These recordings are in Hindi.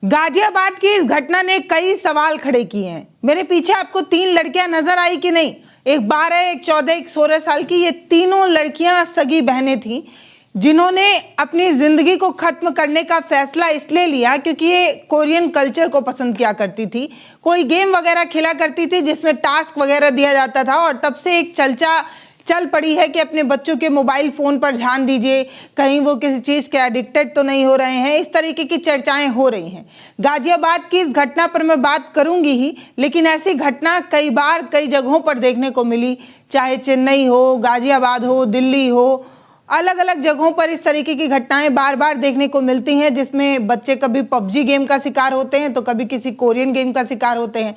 गाजियाबाद की इस घटना ने कई सवाल खड़े किए हैं। मेरे पीछे आपको 3 लड़कियां नजर आई कि नहीं? एक 12, एक 14, एक 16 साल की। ये तीनों लड़कियां सगी बहनें थीं जिन्होंने अपनी जिंदगी को खत्म करने का फैसला इसलिए लिया क्योंकि ये कोरियन कल्चर को पसंद किया करती थी। कोई गेम वगैरह खेला करती थी जिसमें टास्क वगैरह दिया जाता था और तब से एक चल पड़ी है कि अपने बच्चों के मोबाइल फ़ोन पर ध्यान दीजिए, कहीं वो किसी चीज़ के एडिक्टेड तो नहीं हो रहे हैं। इस तरीके की चर्चाएं हो रही हैं। गाजियाबाद की इस घटना पर मैं बात करूंगी ही, लेकिन ऐसी घटना कई बार कई जगहों पर देखने को मिली, चाहे चेन्नई हो, गाजियाबाद हो, दिल्ली हो। अलग अलग जगहों पर इस तरीके की घटनाएं बार बार देखने को मिलती हैं जिसमें बच्चे कभी पबजी गेम का शिकार होते हैं तो कभी किसी कोरियन गेम का शिकार होते हैं।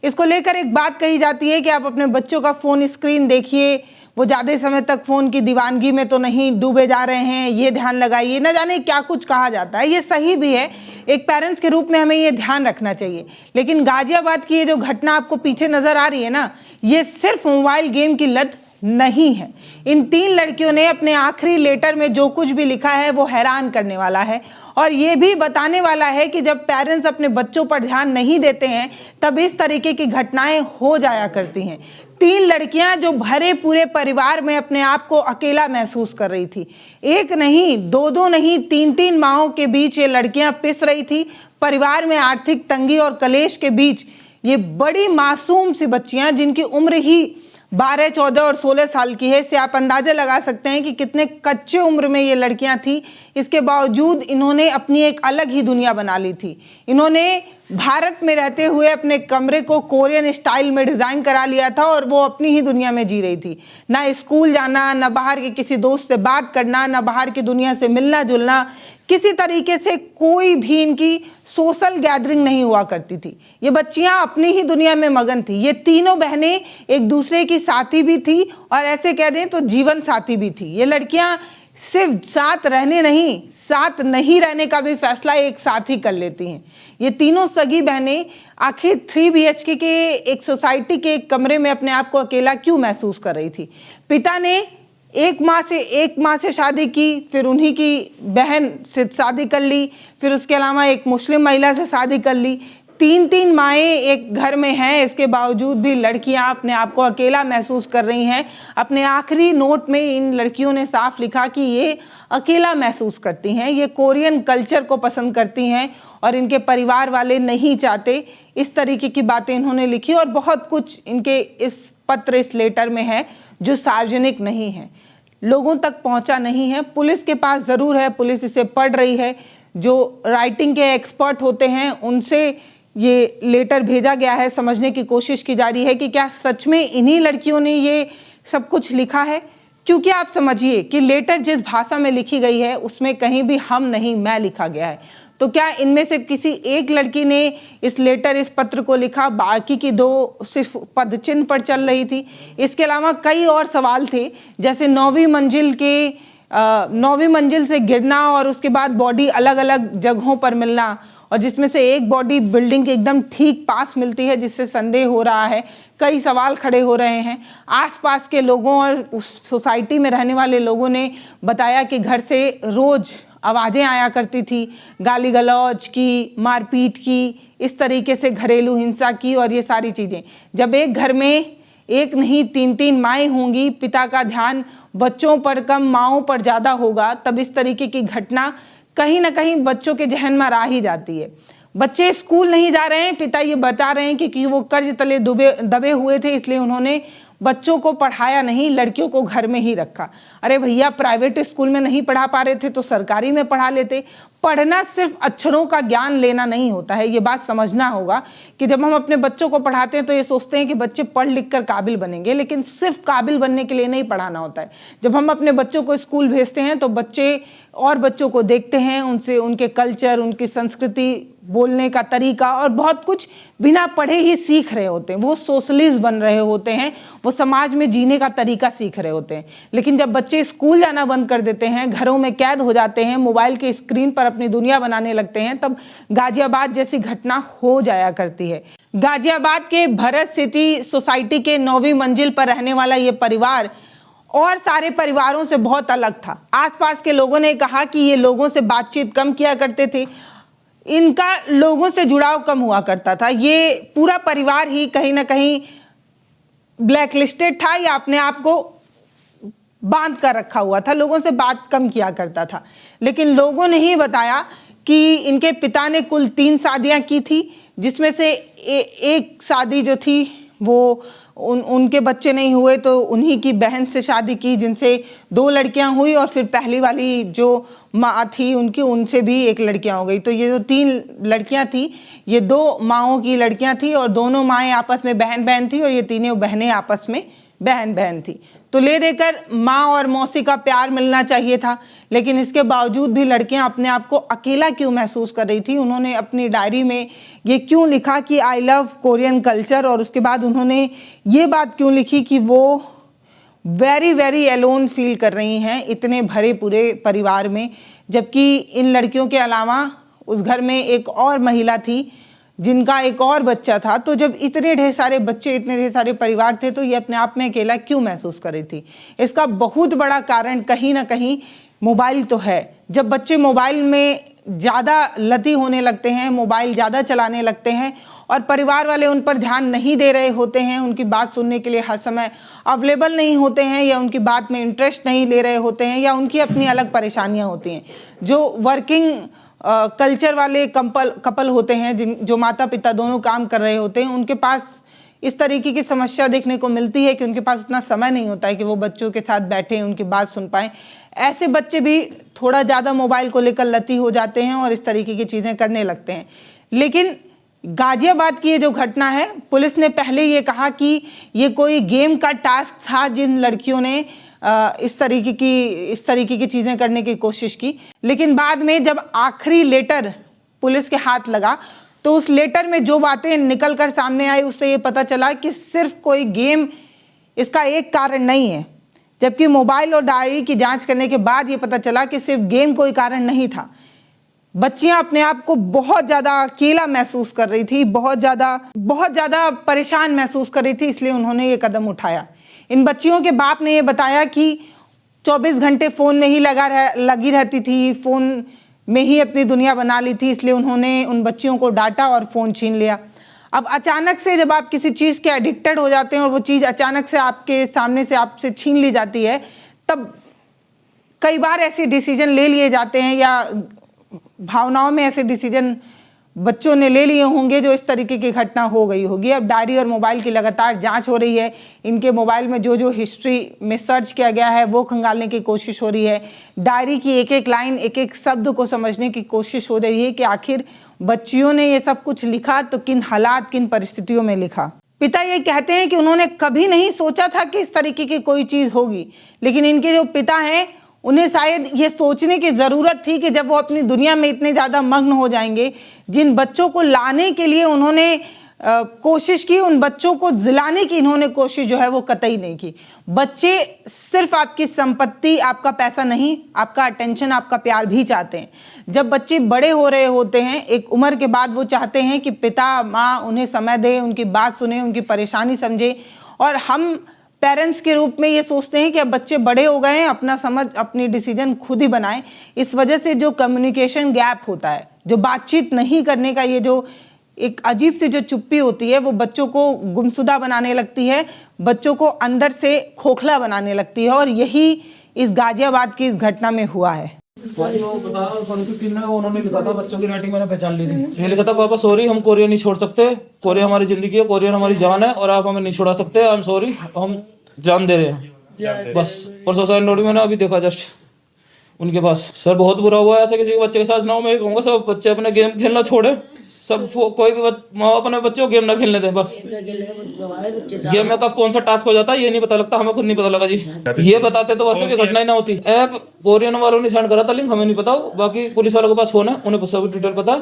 इसको लेकर एक बात कही जाती है कि आप अपने बच्चों का फ़ोन स्क्रीन देखिए, वो ज़्यादा समय तक फ़ोन की दीवानगी में तो नहीं डूबे जा रहे हैं, ये ध्यान लगाइए। न जाने क्या कुछ कहा जाता है। ये सही भी है, एक पेरेंट्स के रूप में हमें ये ध्यान रखना चाहिए। लेकिन गाजियाबाद की ये जो घटना आपको पीछे नज़र आ रही है ना, ये सिर्फ मोबाइल गेम की लत नहीं है। इन 3 लड़कियों ने अपने आखिरी लेटर में जो कुछ भी लिखा है वो हैरान करने वाला है और ये भी बताने वाला है कि जब पेरेंट्स अपने बच्चों पर ध्यान नहीं देते हैं तब इस तरीके की घटनाएं हो जाया करती हैं। 3 लड़कियां जो भरे पूरे परिवार में अपने आप को अकेला महसूस कर रही थी। एक नहीं, दो नहीं, 3 माहों के बीच ये लड़कियां पिस रही थी। परिवार में आर्थिक तंगी और कलेश के बीच ये बड़ी मासूम सी बच्चियां जिनकी उम्र ही 12, 14 और 16 साल की है, इससे आप अंदाजा लगा सकते हैं कि कितने कच्चे उम्र में ये लड़कियां थी। इसके बावजूद इन्होंने अपनी एक अलग ही दुनिया बना ली थी। इन्होंने भारत में रहते हुए अपने कमरे को कोरियन स्टाइल में डिज़ाइन करा लिया था और वो अपनी ही दुनिया में जी रही थी। ना स्कूल जाना, ना बाहर के किसी दोस्त से बात करना, ना बाहर की दुनिया से मिलना जुलना, किसी तरीके से कोई भी इनकी सोशल गैदरिंग नहीं हुआ करती थी। ये बच्चियां अपनी ही दुनिया में मगन थी। ये तीनों बहनें एक दूसरे की साथी भी थी और ऐसे कह दें तो जीवन साथी भी थी। ये लड़कियां सिर्फ साथ रहने नहीं, साथ नहीं रहने का भी फैसला एक साथ ही कर लेती हैं। ये तीनों सगी बहनें आखिर 3 BHK के एक सोसाइटी के एक कमरे में अपने आप को अकेला क्यों महसूस कर रही थी? पिता ने एक माँ से शादी की, फिर उन्हीं की बहन से शादी कर ली, फिर उसके अलावा एक मुस्लिम महिला से शादी कर ली। 3 माएँ एक घर में हैं, इसके बावजूद भी लड़कियां अपने आप को अकेला महसूस कर रही हैं। अपने आखिरी नोट में इन लड़कियों ने साफ लिखा कि ये अकेला महसूस करती हैं, ये कोरियन कल्चर को पसंद करती हैं और इनके परिवार वाले नहीं चाहते। इस तरीके की बातें इन्होंने लिखी और बहुत कुछ इनके इस पत्र, इस लेटर में है जो सार्वजनिक नहीं है, लोगों तक पहुंचा नहीं है। पुलिस के पास ज़रूर है, पुलिस इसे पढ़ रही है। जो राइटिंग के एक्सपर्ट होते हैं उनसे ये लेटर भेजा गया है, समझने की कोशिश की जा रही है कि क्या सच में इन्हीं लड़कियों ने ये सब कुछ लिखा है। क्योंकि आप समझिए कि लेटर जिस भाषा में लिखी गई है उसमें कहीं भी हम नहीं, मैं लिखा गया है। तो क्या इनमें से किसी एक लड़की ने इस लेटर, इस पत्र को लिखा, बाकी की 2 सिर्फ पदचिन्ह पर चल रही थी? इसके अलावा कई और सवाल थे, जैसे 9वीं मंजिल से गिरना और उसके बाद बॉडी अलग अलग जगहों पर मिलना, और जिसमें से एक बॉडी बिल्डिंग के एकदम ठीक पास मिलती है, जिससे संदेह हो रहा है। कई सवाल खड़े हो रहे हैं। आसपास के लोगों और उस सोसाइटी में रहने वाले लोगों ने बताया कि घर से रोज़ आवाज़ें आया करती थी, गाली गलौज की, मारपीट की, इस तरीके से घरेलू हिंसा की और ये सारी चीज़ें। जब एक घर में एक नहीं 3 माएँ होंगी, पिता का ध्यान बच्चों पर कम, माँओं पर ज़्यादा होगा, तब इस तरीके की घटना कहीं ना कहीं बच्चों के जहन में आ ही जाती है। बच्चे स्कूल नहीं जा रहे हैं, पिता ये बता रहे हैं कि वो कर्ज तले दबे हुए थे, इसलिए उन्होंने बच्चों को पढ़ाया नहीं, लड़कियों को घर में ही रखा। अरे भैया, प्राइवेट स्कूल में नहीं पढ़ा पा रहे थे तो सरकारी में पढ़ा लेते। पढ़ना सिर्फ अक्षरों का ज्ञान लेना नहीं होता है, ये बात समझना होगा कि जब हम अपने बच्चों को पढ़ाते हैं तो ये सोचते हैं कि बच्चे पढ़ लिख कर काबिल बनेंगे, लेकिन सिर्फ काबिल बनने के लिए नहीं पढ़ाना होता है। जब हम अपने बच्चों को स्कूल भेजते हैं तो बच्चे और बच्चों को देखते हैं, उनसे उनके कल्चर, उनकी संस्कृति, बोलने का तरीका और बहुत कुछ बिना पढ़े ही सीख रहे होते हैं। वो सोशलिस्ट बन रहे होते हैं, वो समाज में जीने का तरीका सीख रहे होते हैं। लेकिन जब बच्चे स्कूल जाना बंद कर देते हैं, घरों में कैद हो जाते हैं, मोबाइल के स्क्रीन पर अपनी दुनिया बनाने लगते हैं, तब गाजियाबाद जैसी घटना हो जाया करती है। गाजियाबाद के भरत सिटी सोसाइटी के 9वीं मंजिल पर रहने वाला ये परिवार और सारे परिवारों से बहुत अलग था। आसपास के लोगों ने कहा कि ये लोगों से बातचीत कम किया करते थे, इनका लोगों से जुड़ाव कम हुआ करता था। ये पूरा परिवार ही कहीं ना कहीं ब्लैक लिस्टेड था या अपने आप को बांध कर रखा हुआ था, लोगों से बात कम किया करता था। लेकिन लोगों ने ही बताया कि इनके पिता ने कुल 3 शादियां की थी, जिसमें से एक शादी जो थी वो उनके बच्चे नहीं हुए तो उन्हीं की बहन से शादी की, जिनसे 2 लड़कियां हुई, और फिर पहली वाली जो माँ थी उनकी, उनसे भी 1 लड़कियां हो गई। तो ये जो 3 लड़कियां थी ये 2 माँओं की लड़कियां थी, और दोनों माएँ आपस में बहन बहन थी, और ये तीनों बहनें आपस में बहन बहन थी। तो ले देकर माँ और मौसी का प्यार मिलना चाहिए था, लेकिन इसके बावजूद भी लड़कियां अपने आप को अकेला क्यों महसूस कर रही थी। उन्होंने अपनी डायरी में ये क्यों लिखा कि आई लव कोरियन कल्चर, और उसके बाद उन्होंने ये बात क्यों लिखी कि वो वेरी वेरी एलोन फील कर रही हैं इतने भरे पूरे परिवार में, जबकि इन लड़कियों के अलावा उस घर में एक और महिला थी जिनका एक और बच्चा था। तो जब इतने ढेर सारे बच्चे, इतने ढेर सारे परिवार थे, तो ये अपने आप में अकेला क्यों महसूस कर रही थी। इसका बहुत बड़ा कारण कहीं ना कहीं मोबाइल तो है। जब बच्चे मोबाइल में ज़्यादा लती होने लगते हैं, मोबाइल ज़्यादा चलाने लगते हैं, और परिवार वाले उन पर ध्यान नहीं दे रहे होते हैं, उनकी बात सुनने के लिए हर समय अवेलेबल नहीं होते हैं, या उनकी बात में इंटरेस्ट नहीं ले रहे होते हैं, या उनकी अपनी अलग परेशानियां होती हैं। जो वर्किंग कल्चर वाले कपल होते हैं, जो माता पिता दोनों काम कर रहे होते हैं, उनके पास इस तरीके की समस्या देखने को मिलती है कि उनके पास उतना समय नहीं होता है कि वो बच्चों के साथ बैठें, उनकी बात सुन पाएं। ऐसे बच्चे भी थोड़ा ज़्यादा मोबाइल को लेकर लती हो जाते हैं और इस तरीके की चीज़ें करने लगते हैं। लेकिन गाजियाबाद की ये जो घटना है, पुलिस ने पहले ये कहा कि ये कोई गेम का टास्क था, जिन लड़कियों ने इस तरीके की चीज़ें करने की कोशिश की। लेकिन बाद में जब आखिरी लेटर पुलिस के हाथ लगा, तो उस लेटर में जो बातें निकल कर सामने आई, उससे ये पता चला कि सिर्फ कोई गेम इसका एक कारण नहीं है। जबकि मोबाइल और डायरी की जांच करने के बाद ये पता चला कि सिर्फ गेम कोई कारण नहीं था। बच्चियां अपने आप को बहुत ज़्यादा अकेला महसूस कर रही थी, बहुत ज़्यादा परेशान महसूस कर रही थी, इसलिए उन्होंने ये कदम उठाया। इन बच्चियों के बाप ने ये बताया कि 24 घंटे फ़ोन में ही लगी रहती थी, फ़ोन में ही अपनी दुनिया बना ली थी, इसलिए उन्होंने उन बच्चियों को डांटा और फ़ोन छीन लिया। अब अचानक से जब आप किसी चीज़ के एडिक्टेड हो जाते हैं और वो चीज़ अचानक से आपके सामने से आपसे छीन ली जाती है, तब कई बार ऐसे डिसीजन ले लिए जाते हैं, या भावनाओं में ऐसे डिसीजन बच्चों ने ले लिए होंगे, जो इस तरीके की घटना हो गई होगी। अब डायरी और मोबाइल की लगातार जांच हो रही है। इनके मोबाइल में जो हिस्ट्री में सर्च किया गया है वो खंगालने की कोशिश हो रही है। डायरी की एक एक लाइन, एक एक शब्द को समझने की कोशिश हो रही है कि आखिर बच्चियों ने ये सब कुछ लिखा तो किन हालात, किन परिस्थितियों में लिखा। पिता ये कहते हैं कि उन्होंने कभी नहीं सोचा था कि इस तरीके की कोई चीज़ होगी, लेकिन इनके जो पिता हैं उन्हें शायद ये सोचने की ज़रूरत थी कि जब वो अपनी दुनिया में इतने ज़्यादा मग्न हो जाएंगे, जिन बच्चों को लाने के लिए उन्होंने कोशिश की, उन बच्चों को जिलाने की इन्होंने कोशिश जो है वो कतई नहीं की। बच्चे सिर्फ आपकी संपत्ति, आपका पैसा नहीं, आपका अटेंशन, आपका प्यार भी चाहते हैं। जब बच्चे बड़े हो रहे होते हैं, एक उम्र के बाद वो चाहते हैं कि पिता माँ उन्हें समय दें, उनकी बात सुने, उनकी परेशानी समझे, और हम पेरेंट्स के रूप में ये सोचते हैं कि अब बच्चे बड़े हो गए हैं, अपना समझ, अपनी डिसीजन खुद ही बनाएं। इस वजह से जो कम्युनिकेशन गैप होता है, जो बातचीत नहीं करने का ये जो एक अजीब सी जो चुप्पी होती है, वो बच्चों को गुमशुदा बनाने लगती है, बच्चों को अंदर से खोखला बनाने लगती है, और यही इस गाजियाबाद की इस घटना में हुआ है। उन्होंने लिखा था, बच्चों की राइटिंग मैंने पहचान ली थी। ये लिखा था, पापा सॉरी, हम कोरिया नहीं छोड़ सकते, कोरिया हमारी जिंदगी है, कोरियन हमारी जान है, और आप हमें नहीं छोड़ा सकते। आई एम सॉरी, हम जान दे रहे हैं बस। और सोसाइटी नोट मैंने अभी देखा जस्ट उनके पास। सर बहुत बुरा हुआ है, ऐसे किसी के बच्चे के साथ ना हो। मैं कहूँगा सब बच्चे अपने गेम खेलना छोड़े, सब कोई भी माँ बाप अपने बच्चों को गेम ना खेलने दें बस। गेम में कब कौन सा टास्क हो जाता है ये नहीं पता लगता, हमें खुद नहीं पता लगा जी। ये बताते तो वैसे की घटना ही ना होती। ऐप कोरियन वालों ने सेंड करा था लिंक, हमें नहीं पता, बाकी पुलिस वालों के पास फोन है, उन्हें सब डिटेल पता।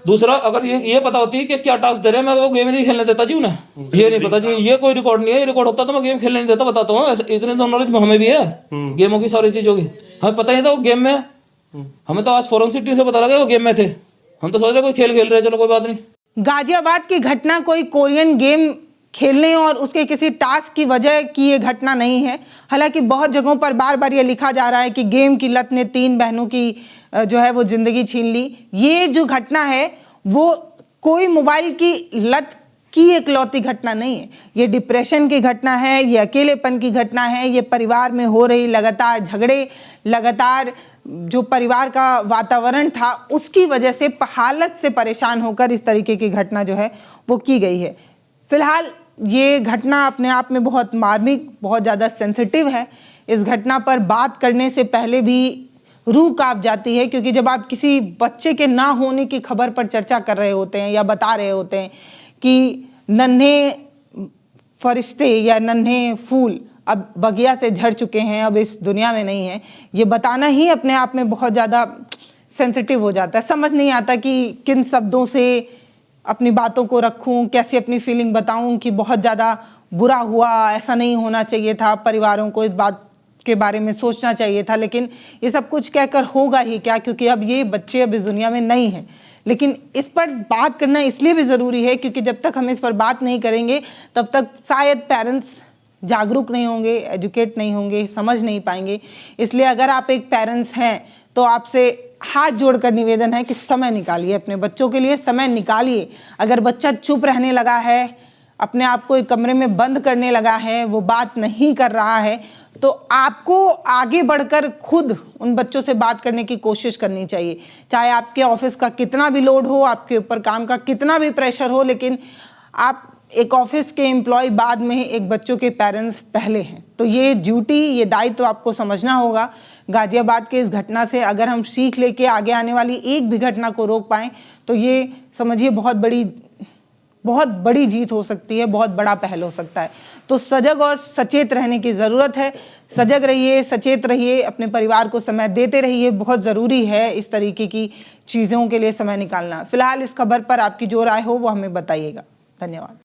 दूसरा, अगर ये पता होती कि क्या टास्क दे रहे हैं, मैं वो गेम नहीं खेलने देता जी उन्हें। ये नहीं पता जी, ये कोई रिकॉर्ड नहीं है, ये रिकॉर्ड होता तो मैं गेम खेलने नहीं देता, बताता हूँ। इतने तो नॉलेज हमें भी है गेमों की, सारी चीजों की हमें पता ही था। वो गेम में हमें तो आज फॉरेंसिक टीम से पता लगा वो गेम में थे, हम तो सोच रहे कोई खेल खेल रहे, चलो कोई बात नहीं। गाजियाबाद की घटना कोई कोरियन गेम खेलने और उसके किसी टास्क की वजह की ये घटना नहीं है। हालांकि बहुत जगहों पर बार बार ये लिखा जा रहा है कि गेम की लत ने 3 बहनों की जो है वो ज़िंदगी छीन ली। ये जो घटना है वो कोई मोबाइल की लत की इकलौती घटना नहीं है, ये डिप्रेशन की घटना है, ये अकेलेपन की घटना है, ये परिवार में हो रही लगातार झगड़े, लगातार जो परिवार का वातावरण था उसकी वजह से हालत से परेशान होकर इस तरीके की घटना जो है वो की गई है। फिलहाल ये घटना अपने आप में बहुत मार्मिक, बहुत ज़्यादा सेंसिटिव है। इस घटना पर बात करने से पहले भी रूह कांप जाती है, क्योंकि जब आप किसी बच्चे के ना होने की खबर पर चर्चा कर रहे होते हैं या बता रहे होते हैं कि नन्हे फरिश्ते या नन्हे फूल अब बगिया से झड़ चुके हैं, अब इस दुनिया में नहीं है, ये बताना ही अपने आप में बहुत ज़्यादा सेंसिटिव हो जाता है। समझ नहीं आता कि किन शब्दों से अपनी बातों को रखूं, कैसे अपनी फीलिंग बताऊं कि बहुत ज़्यादा बुरा हुआ, ऐसा नहीं होना चाहिए था, परिवारों को इस बात के बारे में सोचना चाहिए था, लेकिन ये सब कुछ कहकर होगा ही क्या, क्योंकि अब ये बच्चे अब इस दुनिया में नहीं हैं। लेकिन इस पर बात करना इसलिए भी ज़रूरी है क्योंकि जब तक हम इस पर बात नहीं करेंगे तब तक शायद पेरेंट्स जागरूक नहीं होंगे, एजुकेट नहीं होंगे, समझ नहीं पाएंगे। इसलिए अगर आप एक पेरेंट्स हैं तो आपसे हाथ जोड़कर निवेदन है कि समय निकालिए, अपने बच्चों के लिए समय निकालिए। अगर बच्चा चुप रहने लगा है, अपने आप को एक कमरे में बंद करने लगा है, वो बात नहीं कर रहा है, तो आपको आगे बढ़कर खुद उन बच्चों से बात करने की कोशिश करनी चाहिए। चाहे आपके ऑफिस का कितना भी लोड हो, आपके ऊपर काम का कितना भी प्रेशर हो, लेकिन आप एक ऑफिस के एम्प्लॉय बाद में एक बच्चों के पेरेंट्स पहले हैं। तो ये ड्यूटी, ये दायित्व आपको समझना होगा। गाजियाबाद के इस घटना से अगर हम सीख लेके आगे आने वाली एक भी घटना को रोक पाएँ तो ये समझिए बहुत बड़ी जीत हो सकती है, बहुत बड़ा पहल हो सकता है। तो सजग और सचेत रहने की ज़रूरत है। सजग रहिए, सचेत रहिए, अपने परिवार को समय देते रहिए। बहुत ज़रूरी है इस तरीके की चीज़ों के लिए समय निकालना। फिलहाल इस खबर पर आपकी जो राय हो वो हमें बताइएगा। धन्यवाद।